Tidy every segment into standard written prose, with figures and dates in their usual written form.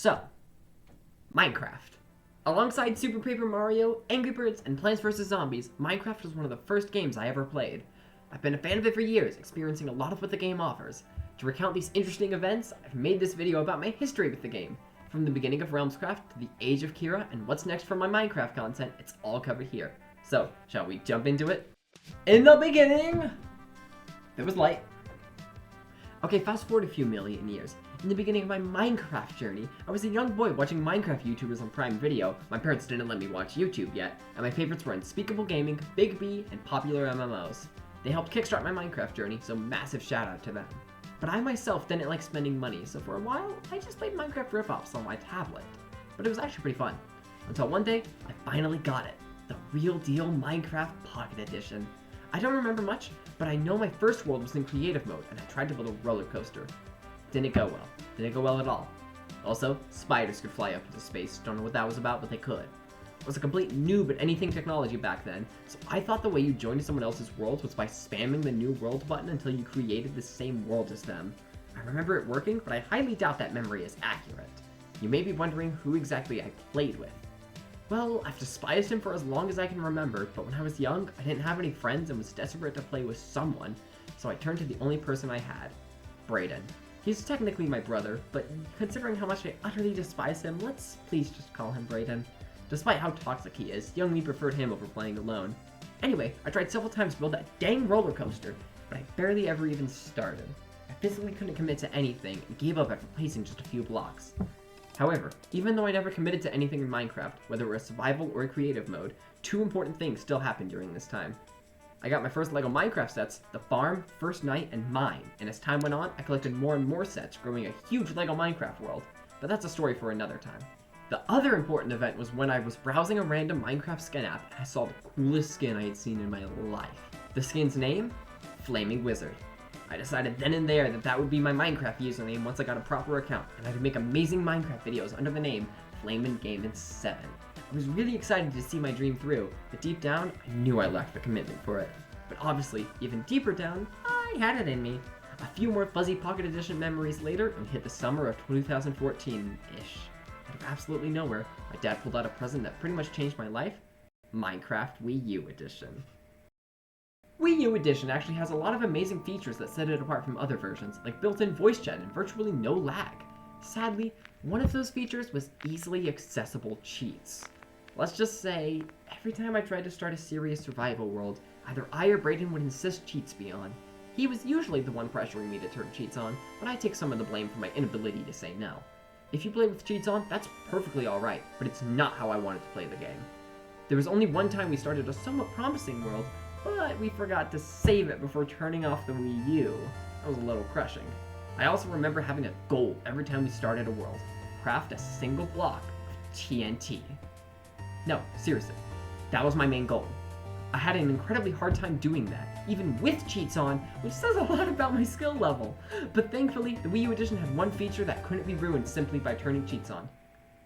So, Minecraft. Alongside Super Paper Mario, Angry Birds, and Plants vs. Zombies, Minecraft was one of the first games I ever played. I've been a fan of it for years, experiencing a lot of what the game offers. To recount these interesting events, I've made this video about my history with the game. From the beginning of Realmscraft to the age of Kira and what's next for my Minecraft content, it's all covered here. So, shall we jump into it? In the beginning, there was light. Okay, fast forward a few million years. In the beginning of my Minecraft journey, I was a young boy watching Minecraft YouTubers on Prime Video. My parents didn't let me watch YouTube yet, and my favorites were Unspeakable Gaming, Big B, and popular MMOs. They helped kickstart my Minecraft journey, so massive shout out to them. But I myself didn't like spending money, so for a while, I just played Minecraft rip-offs on my tablet. But it was actually pretty fun. Until one day, I finally got it. The real deal Minecraft Pocket Edition. I don't remember much, but I know my first world was in creative mode, and I tried to build a roller coaster. Didn't go well. Didn't go well at all. Also, spiders could fly up into space. Don't know what that was about, but they could. I was a complete noob at anything technology back then, so I thought the way you joined someone else's world was by spamming the new world button until you created the same world as them. I remember it working, but I highly doubt that memory is accurate. You may be wondering who exactly I played with. Well, I've despised him for as long as I can remember, but when I was young, I didn't have any friends and was desperate to play with someone, so I turned to the only person I had, Brayden. He's technically my brother, but considering how much I utterly despise him, let's please just call him Brayden. Despite how toxic he is, young me preferred him over playing alone. Anyway, I tried several times to build that dang roller coaster, but I barely ever even started. I physically couldn't commit to anything and gave up after placing just a few blocks. However, even though I never committed to anything in Minecraft, whether it was survival or creative mode, two important things still happened during this time. I got my first LEGO Minecraft sets, the farm, first night, and mine, and as time went on, I collected more and more sets, growing a huge LEGO Minecraft world, but that's a story for another time. The other important event was when I was browsing a random Minecraft skin app and I saw the coolest skin I had seen in my life. The skin's name? Flaming Wizard. I decided then and there that that would be my Minecraft username once I got a proper account, and I could make amazing Minecraft videos under the name Flamin17. I was really excited to see my dream through, but deep down, I knew I lacked the commitment for it. But obviously, even deeper down, I had it in me. A few more fuzzy Pocket Edition memories later, and we hit the summer of 2014-ish. Out of absolutely nowhere, my dad pulled out a present that pretty much changed my life, Minecraft Wiiu Edition. Wiiu Edition actually has a lot of amazing features that set it apart from other versions, like built-in voice chat and virtually no lag. Sadly, one of those features was easily accessible cheats. Let's just say, every time I tried to start a serious survival world, either I or Brayden would insist cheats be on. He was usually the one pressuring me to turn cheats on, but I take some of the blame for my inability to say no. If you play with cheats on, that's perfectly alright, but it's not how I wanted to play the game. There was only one time we started a somewhat promising world, but we forgot to save it before turning off the Wii U. That was a little crushing. I also remember having a goal every time we started a world. Craft a single block of TNT. No, seriously, that was my main goal. I had an incredibly hard time doing that, even with cheats on, which says a lot about my skill level. But thankfully, the Wii U Edition had one feature that couldn't be ruined simply by turning cheats on.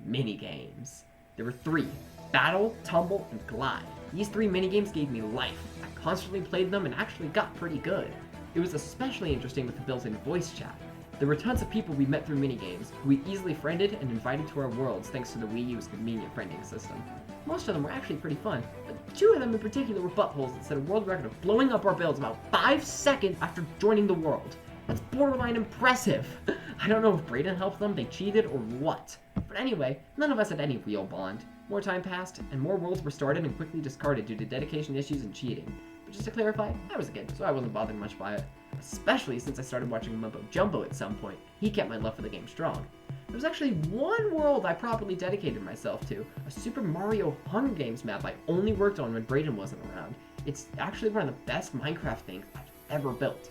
Minigames. There were three: Battle, Tumble, and Glide. These three minigames gave me life. I constantly played them and actually got pretty good. It was especially interesting with the built-in voice chat. There were tons of people we met through minigames, who we easily friended and invited to our worlds thanks to the Wii U's convenient friending system. Most of them were actually pretty fun, but two of them in particular were buttholes that set a world record of blowing up our builds about 5 seconds after joining the world. That's borderline impressive. I don't know if Brayden helped them, they cheated, or what. But anyway, none of us had any real bond. More time passed, and more worlds were started and quickly discarded due to dedication issues and cheating. But just to clarify, I was a kid, so I wasn't bothered much by it. Especially since I started watching Mumbo Jumbo at some point. He kept my love for the game strong. There was actually one world I properly dedicated myself to, a Super Mario Hunger Games map I only worked on when Brayden wasn't around. It's actually one of the best Minecraft things I've ever built.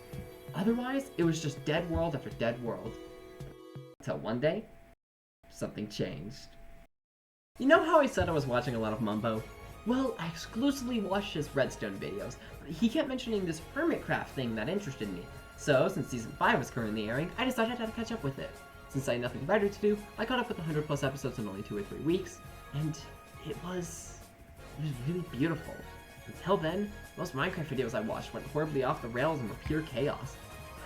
Otherwise, it was just dead world after dead world. Until one day, something changed. You know how I said I was watching a lot of Mumbo? Well, I exclusively watched his Redstone videos, but he kept mentioning this Hermitcraft thing that interested me. So, since Season 5 was currently airing, I decided I had to catch up with it. Since I had nothing better to do, I caught up with 100 plus episodes in only 2 or 3 weeks, and it was really beautiful. Until then, most Minecraft videos I watched went horribly off the rails and were pure chaos.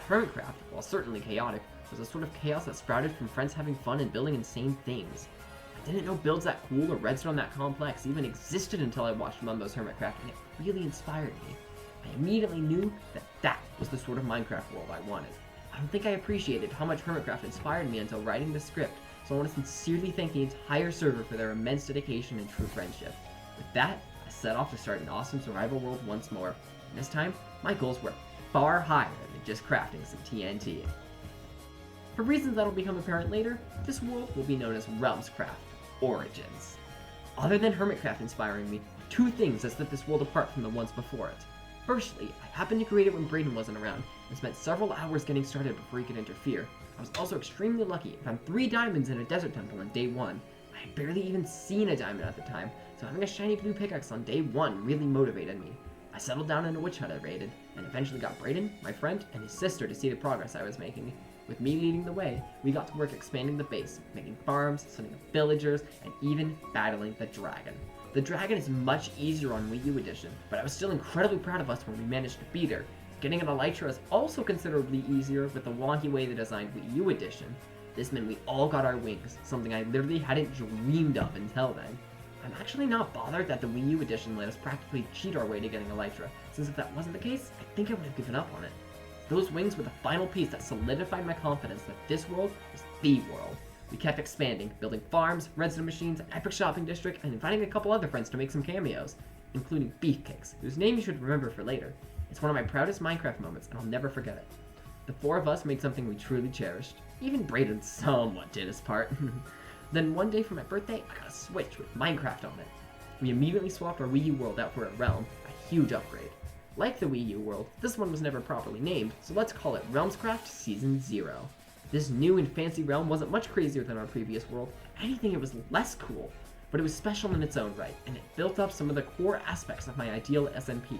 Hermitcraft, while certainly chaotic, was a sort of chaos that sprouted from friends having fun and building insane things. I didn't know builds that cool or redstone that complex even existed until I watched Mumbo's Hermitcraft, and it really inspired me. I immediately knew that that was the sort of Minecraft world I wanted. I don't think I appreciated how much Hermitcraft inspired me until writing the script, so I want to sincerely thank the entire server for their immense dedication and true friendship. With that, I set off to start an awesome survival world once more, and this time, my goals were far higher than just crafting some TNT. For reasons that'll become apparent later, this world will be known as Realmscraft Origins. Other than Hermitcraft inspiring me, two things that set this world apart from the ones before it. Firstly, I happened to create it when Brayden wasn't around, and spent several hours getting started before he could interfere. I was also extremely lucky and found 3 diamonds in a desert temple on day 1. I had barely even seen a diamond at the time, so having a shiny blue pickaxe on day 1 really motivated me. I settled down in a witch hut I raided, and eventually got Brayden, my friend, and his sister to see the progress I was making. With me leading the way, we got to work expanding the base, making farms, setting up villagers, and even battling the dragon. The dragon is much easier on Wiiu Edition, but I was still incredibly proud of us when we managed to beat her. Getting an elytra is also considerably easier with the wonky way they designed Wiiu Edition. This meant we all got our wings, something I literally hadn't dreamed of until then. I'm actually not bothered that the Wiiu Edition let us practically cheat our way to getting elytra, since if that wasn't the case, I think I would have given up on it. Those wings were the final piece that solidified my confidence that this world was the world. We kept expanding, building farms, redstone machines, an epic shopping district, and inviting a couple other friends to make some cameos, including Beefcakes, whose name you should remember for later. It's one of my proudest Minecraft moments, and I'll never forget it. The 4 of us made something we truly cherished. Even Brayden somewhat did his part. Then one day for my birthday, I got a Switch with Minecraft on it. We immediately swapped our Wii U world out for a Realm, a huge upgrade. Like the Wii U world, this one was never properly named, so let's call it Realmscraft Season 0. This new and fancy realm wasn't much crazier than our previous world. If anything, it was less cool, but it was special in its own right, and it built up some of the core aspects of my ideal SMP.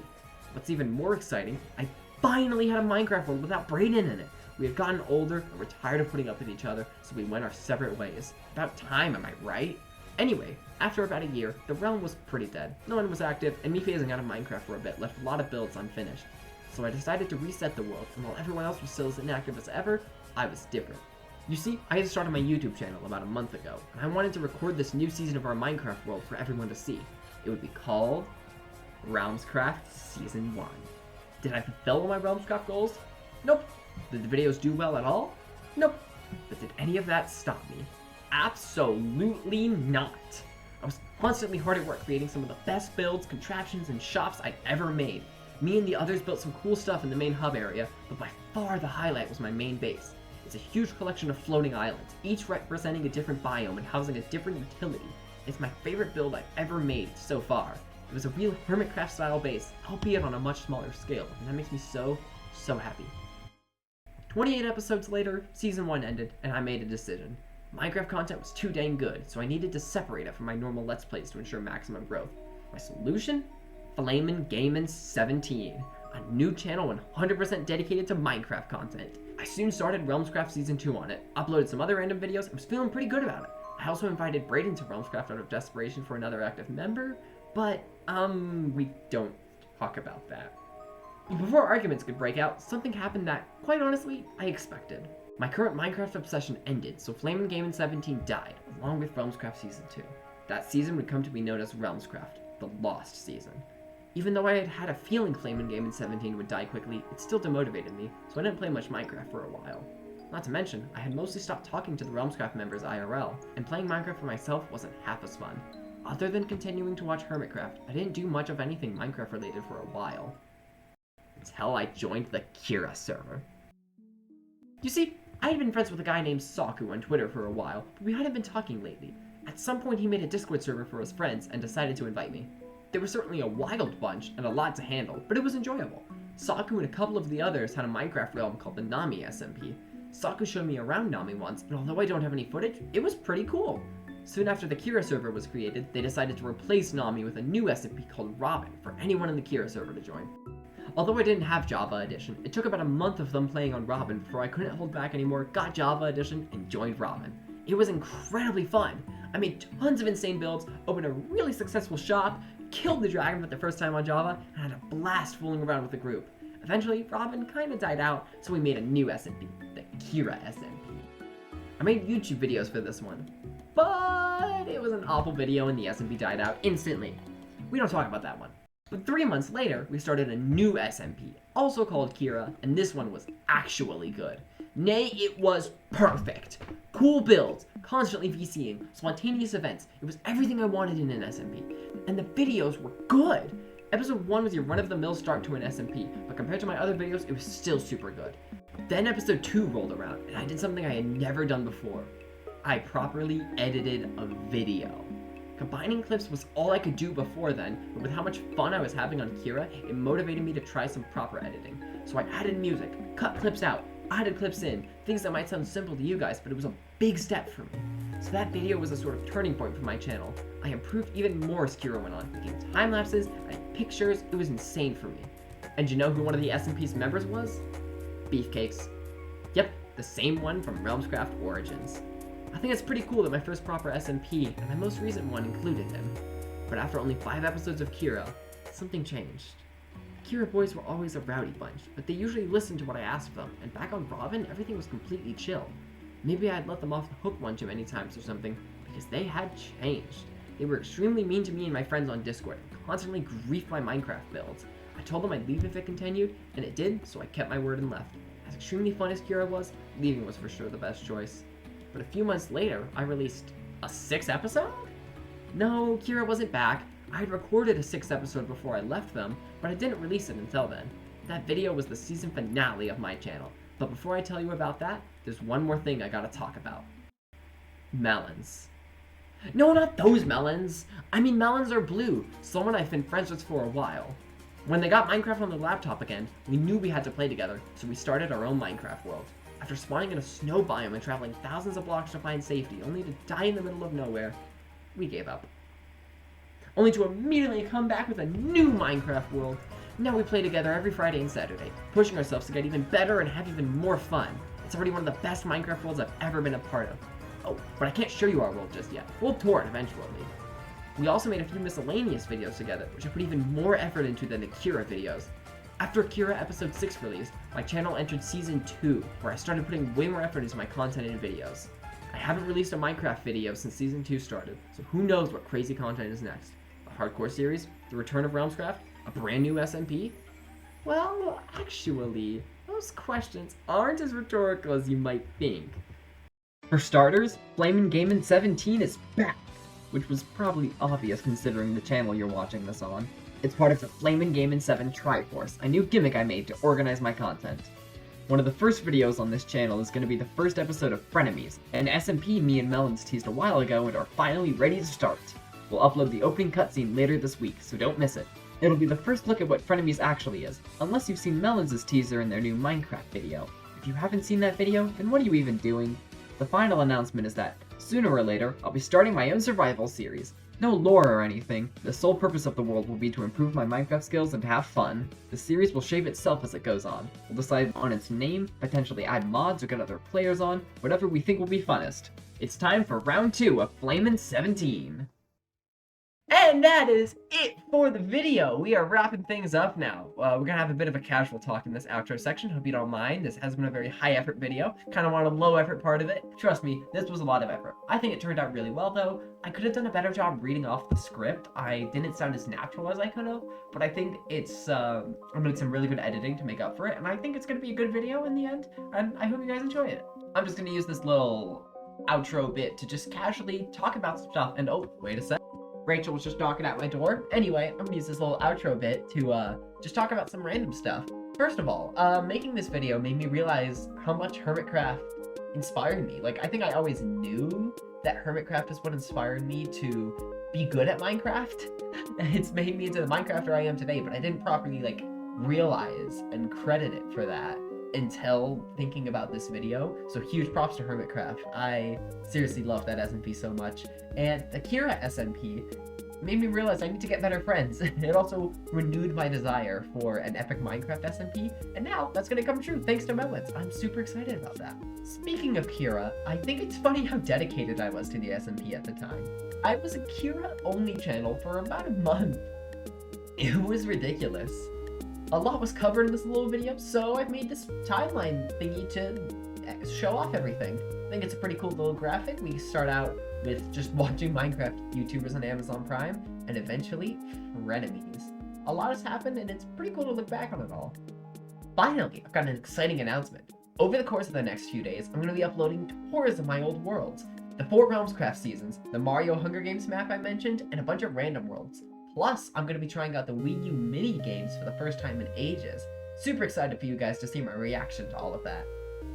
What's even more exciting, I finally had a Minecraft world without Brayden in it. We had gotten older and were tired of putting up with each other, so we went our separate ways. About time, am I right? Anyway, after about a year, the realm was pretty dead. No one was active, and me phasing out of Minecraft for a bit left a lot of builds unfinished. So I decided to reset the world, and while everyone else was still as inactive as ever, I was different. You see, I had started my YouTube channel about a month ago, and I wanted to record this new season of our Minecraft world for everyone to see. It would be called Realmscraft Season 1. Did I fulfill all my Realmscraft goals? Nope. Did the videos do well at all? Nope. But did any of that stop me? Absolutely not. I was constantly hard at work creating some of the best builds, contraptions, and shops I'd ever made. Me and the others built some cool stuff in the main hub area, but by far the highlight was my main base. It's a huge collection of floating islands, each representing a different biome and housing a different utility. It's my favorite build I've ever made so far. It was a real Hermitcraft style base, albeit on a much smaller scale, and that makes me so happy. 28 episodes later, Season 1 ended, and I made a decision. Minecraft content was too dang good, so I needed to separate it from my normal Let's Plays to ensure maximum growth. My solution? Flamin17, a new channel 100% dedicated to Minecraft content. I soon started Realmscraft Season 2 on it, uploaded some other random videos, and was feeling pretty good about it. I also invited Brayden to Realmscraft out of desperation for another active member, but, we don't talk about that. Before arguments could break out, something happened that, quite honestly, I expected. My current Minecraft obsession ended, so Flamin17 died, along with Realmscraft Season 2. That season would come to be known as Realmscraft, the Lost Season. Even though I had had a feeling Flamin17 would die quickly, it still demotivated me, so I didn't play much Minecraft for a while. Not to mention, I had mostly stopped talking to the Realmscraft members IRL, and playing Minecraft for myself wasn't half as fun. Other than continuing to watch Hermitcraft, I didn't do much of anything Minecraft related for a while. Until I joined the Kira server. You see, I had been friends with a guy named Saku on Twitter for a while, but we hadn't been talking lately. At some point he made a Discord server for his friends and decided to invite me. They were certainly a wild bunch and a lot to handle, but it was enjoyable. Saku and a couple of the others had a Minecraft realm called the Nami SMP. Saku showed me around Nami once, and although I don't have any footage, it was pretty cool. Soon after the Kira server was created, they decided to replace Nami with a new SMP called Robin for anyone in the Kira server to join. Although I didn't have Java Edition, it took about a month of them playing on Robin before I couldn't hold back anymore, got Java Edition, and joined Robin. It was incredibly fun. I made tons of insane builds, opened a really successful shop, killed the dragon for the first time on Java, and had a blast fooling around with the group. Eventually, Robin kinda died out, so we made a new SMP, the Kira SMP. I made YouTube videos for this one, but it was an awful video and the SMP died out instantly. We don't talk about that one. But 3 months later, we started a new SMP, also called Kira, and this one was actually good. Nay, it was perfect. Cool builds, constantly VCing, spontaneous events. It was everything I wanted in an SMP. And the videos were good. Episode 1 was your run-of-the-mill start to an SMP, but compared to my other videos, it was still super good. Then episode 2 rolled around, and I did something I had never done before. I properly edited a video. Combining clips was all I could do before then, but with how much fun I was having on Kira, it motivated me to try some proper editing. So I added music, cut clips out, added clips in, things that might sound simple to you guys, but it was a big step for me. So that video was a sort of turning point for my channel. I improved even more as Kira went on, making time lapses, and pictures. It was insane for me. And you know who one of the SMP's members was? Beefcakes. Yep, the same one from Realmscraft Origins. I think it's pretty cool that my first proper SMP and my most recent one included him. But after only 5 episodes of Kira, something changed. Kira boys were always a rowdy bunch, but they usually listened to what I asked of them, and back on Robin, everything was completely chill. Maybe I had let them off the hook one too many times or something, because they had changed. They were extremely mean to me and my friends on Discord, and constantly griefed my Minecraft builds. I told them I'd leave if it continued, and it did, so I kept my word and left. As extremely fun as Kira was, leaving was for sure the best choice. But a few months later, I released a 6th episode? No, Kira wasn't back. I had recorded a 6th episode before I left them, but I didn't release it until then. That video was the season finale of my channel. But before I tell you about that, there's one more thing I gotta talk about. Melons. No, not those melons! I mean melons are blue, someone I've been friends with for a while. When they got Minecraft on their laptop again, we knew we had to play together, so we started our own Minecraft world. After spawning in a snow biome and traveling thousands of blocks to find safety, only to die in the middle of nowhere, we gave up. Only to immediately come back with a new Minecraft world. Now we play together every Friday and Saturday, pushing ourselves to get even better and have even more fun. It's already one of the best Minecraft worlds I've ever been a part of. Oh, but I can't show you our world just yet. We'll tour it eventually. We also made a few miscellaneous videos together, which I put even more effort into than the Kira videos. After Kira episode 6 released, my channel entered season 2, where I started putting way more effort into my content and videos. I haven't released a Minecraft video since season 2 started, so who knows what crazy content is next. A hardcore series, the return of Realmscraft, a brand new SMP? Well, actually, those questions aren't as rhetorical as you might think. For starters, Flamin17 is back, which was probably obvious considering the channel you're watching this on. It's part of the Flamin17 Triforce, a new gimmick I made to organize my content. One of the first videos on this channel is going to be the first episode of Frenemies, an SMP me and Melons teased a while ago and are finally ready to start. We'll upload the opening cutscene later this week, so don't miss it. It'll be the first look at what Frenemies actually is, unless you've seen Melons' teaser in their new Minecraft video. If you haven't seen that video, then what are you even doing? The final announcement is that, sooner or later, I'll be starting my own survival series. No lore or anything, the sole purpose of the world will be to improve my Minecraft skills and to have fun. The series will shape itself as it goes on. We'll decide on its name, potentially add mods or get other players on, whatever we think will be funnest. It's time for round 2 of Flamin17. And that is it for the video. We are wrapping things up now. We're gonna have a bit of a casual talk in this outro section. Hope you don't mind. This has been a very high effort video. Kind of want a low effort part of it. Trust me, this was a lot of effort. I think it turned out really well though. I could have done a better job reading off the script. I didn't sound as natural as I could have, but I think it's I'm gonna do some really good editing to make up for it, and I think it's gonna be a good video in the end, and I hope you guys enjoy it. I'm just gonna use this little outro bit to just casually talk about some stuff, and oh, wait a sec. Rachel was just knocking at my door. Anyway, I'm gonna use this little outro bit to just talk about some random stuff. First of all, making this video made me realize how much Hermitcraft inspired me. Like, I think I always knew that Hermitcraft is what inspired me to be good at Minecraft. It's made me into the Minecrafter I am today, but I didn't properly, like, realize and credit it for that until thinking about this video. So huge props to Hermitcraft. I seriously love that SMP so much. And the Kira SMP made me realize I need to get better friends. It also renewed my desire for an epic Minecraft SMP, and now that's gonna come true thanks to Melons. I'm super excited about that. Speaking of Kira, I think it's funny how dedicated I was to the SMP at the time. I was a Kira only channel for about a month. It was ridiculous. A lot was covered in this little video, so I've made this timeline thingy to show off everything. I think it's a pretty cool little graphic. We start out with just watching Minecraft YouTubers on Amazon Prime, and eventually, frenemies. A lot has happened, and it's pretty cool to look back on it all. Finally, I've got an exciting announcement. Over the course of the next few days, I'm going to be uploading tours of my old worlds. The 4 Realmscraft seasons, the Mario Hunger Games map I mentioned, and a bunch of random worlds. Plus, I'm going to be trying out the Wiiu mini games for the first time in ages. Super excited for you guys to see my reaction to all of that.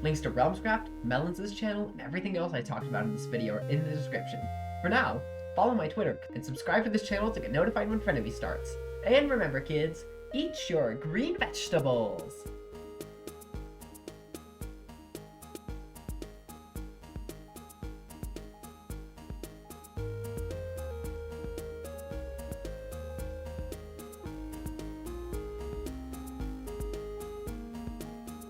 Links to Realmscraft, Melon's channel, and everything else I talked about in this video are in the description. For now, follow my Twitter and subscribe to this channel to get notified when Frenemy starts. And remember kids, eat your green vegetables!